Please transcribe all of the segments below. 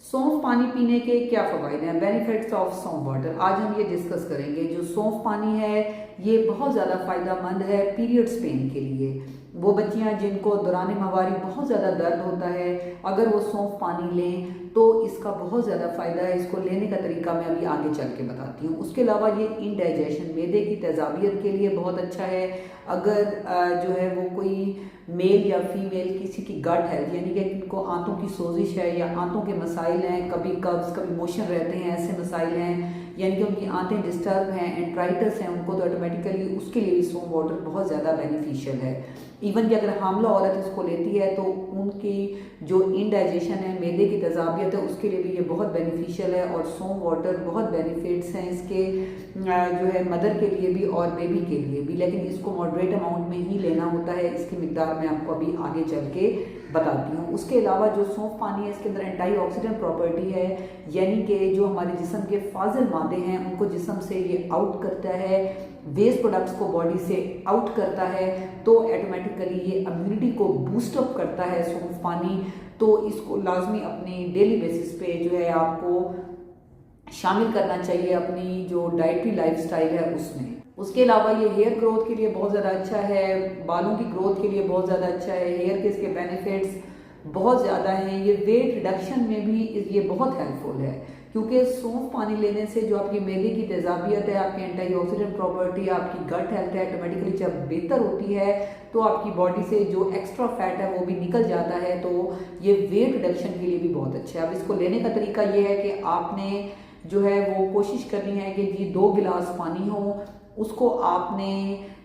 सौंफ पानी पीने के क्या फ़वाइद हैं, बेनिफिट्स ऑफ सौंफ वाटर। आज हम ये डिस्कस करेंगे। जो सौंफ पानी है ये बहुत ज़्यादा फ़ायदेमंद है पीरियड्स पेन के लिए। वो बच्चियां जिनको दौरान माहवारी बहुत ज़्यादा दर्द होता है, अगर वो सौंफ पानी लें तो इसका बहुत ज़्यादा फ़ायदा है। इसको लेने का तरीका मैं अभी आगे चल के बताती हूँ। उसके अलावा ये इंडाइजेशन, मैदे की तेज़ाबियत के लिए बहुत अच्छा है। अगर जो है वो कोई मेल या फीमेल किसी की गट है, यानी कि इनको आंतों की सोजिश है या आंतों के मसाइल हैं, कभी कब्ज़ कभी मोशन रहते हैं, ऐसे मसाइल हैं, यानी कि उनकी आंतें डिस्टर्ब हैं, एंट्राइटिस हैं उनको, तो ऑटोमेटिकली उसके लिए भी सौंफ वाटर बहुत ज़्यादा बेनिफिशियल है। इवन कि अगर हामला औरत इसको लेती है तो उनकी जो इंडाइजेशन है, मैदे की तेज़ाबियत है, उसके लिए भी ये बहुत बेनिफिशियल है। और सौंफ वाटर बहुत बेनिफिट्स हैं इसके जो है मदर के लिए भी और बेबी के लिए भी, लेकिन इसको मॉडरेट अमाउंट में ही लेना होता है। इसकी मिकदार मैं आपको अभी आगे चल के बताती हूँ। उसके अलावा जो सौंफ पानी है इसके अंदर एंटीऑक्सीडेंट प्रॉपर्टी है, यानी कि जो हमारे जिस्म के फाजिल मादे हैं उनको जिस्म से ये आउट करता है, वेस्ट प्रोडक्ट्स को बॉडी से आउट करता है, तो ऑटोमेटिकली ये इम्यूनिटी को बूस्ट अप करता है सौंफ पानी। तो इसको लाजमी अपनी डेली बेसिस पे जो है आपको शामिल करना चाहिए अपनी जो डाइटरी लाइफस्टाइल है उसमें। उसके अलावा ये हेयर ग्रोथ के लिए बहुत ज़्यादा अच्छा है, बालों की ग्रोथ के लिए बहुत ज़्यादा अच्छा है। हेयर के इसके बेनिफिट्स बहुत ज़्यादा हैं। ये वेट रिडक्शन में भी ये बहुत हेल्पफुल है, क्योंकि सौंफ पानी लेने से जो आपकी मैदे की तेज़ाबियत है, आपकी एंटीऑक्सीडेंट प्रॉपर्टी, आपकी गट हेल्थ है, ऑटोमेटिकली जब बेहतर होती है तो आपकी बॉडी से जो एक्स्ट्रा फैट है वो भी निकल जाता है। तो ये वेट रिडक्शन के लिए भी बहुत अच्छा है। अब इसको लेने का तरीका ये है कि आपने जो है वो कोशिश करनी है कि जी 2 गिलास पानी हो, उसको आपने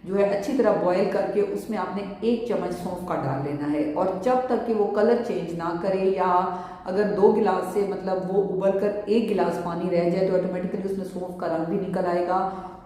जो है अच्छी तरह बॉयल करके उसमें आपने 1 चम्मच सौंफ का डाल लेना है। और जब तक कि वो कलर चेंज ना करे, या अगर 2 गिलास से मतलब वो उबल कर 1 गिलास पानी रह जाए तो ऑटोमेटिकली उसमें सौंफ का रंग भी निकल आएगा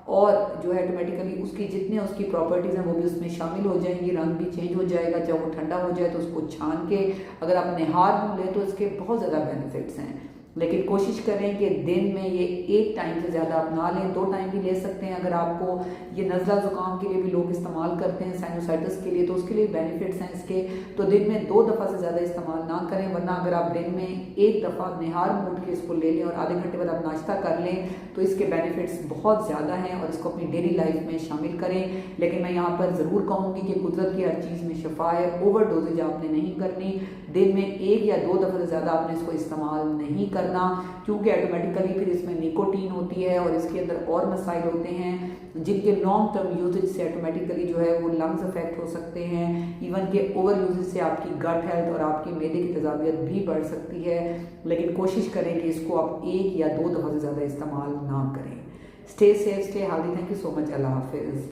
और जो है ऑटोमेटिकली उसकी जितने उसकी प्रॉपर्टीज़ हैं वो भी उसमें शामिल हो जाएंगी, रंग भी चेंज हो जाएगा। जब वो ठंडा हो जाए तो उसको छान के अगर आप निहार मुँह लें तो इसके बहुत ज़्यादा बेनिफिट्स हैं। लेकिन कोशिश करें कि दिन में ये 1 टाइम से ज़्यादा आप ना लें, 2 टाइम भी ले सकते हैं। अगर आपको ये नज़ला ज़ुकाम के लिए भी लोग इस्तेमाल करते हैं, साइनोसाइटिस के लिए, तो उसके लिए बेनिफिट्स हैं इसके। तो दिन में 2 दफ़ा से ज़्यादा इस्तेमाल ना करें, वरना अगर आप दिन में 1 दफ़ा निहार मूड के इसको ले लें और आधे घंटे बाद आप नाश्ता कर लें तो इसके बेनिफिट्स बहुत ज़्यादा हैं और इसको अपनी डेली लाइफ में शामिल करें। लेकिन मैं यहाँ पर ज़रूर कहूँगी कि कुदरत की हर चीज़ में शिफा है, ओवर डोजेज आपने नहीं करनी। दिन में 1 या 2 दफ़ा से ज़्यादा आपने इसको इस्तेमाल नहीं करना, क्योंकि ऑटोमेटिकली फिर इसमें निकोटीन होती है और इसके अंदर और मसाइल होते हैं जिनके लॉन्ग टर्म यूजेज से ऑटोमेटिकली जो है वो लंग्स अफेक्ट हो सकते हैं। इवन के ओवर यूजेज से आपकी गट हेल्थ और आपकी मैदे की तेज़ाबियत भी बढ़ सकती है। लेकिन कोशिश करें कि इसको आप 1 या 2 दफ़ा से ज़्यादा इस्तेमाल ना करें। Stay safe, stay healthy. Thank you so much. अल्लाह हाफिज़।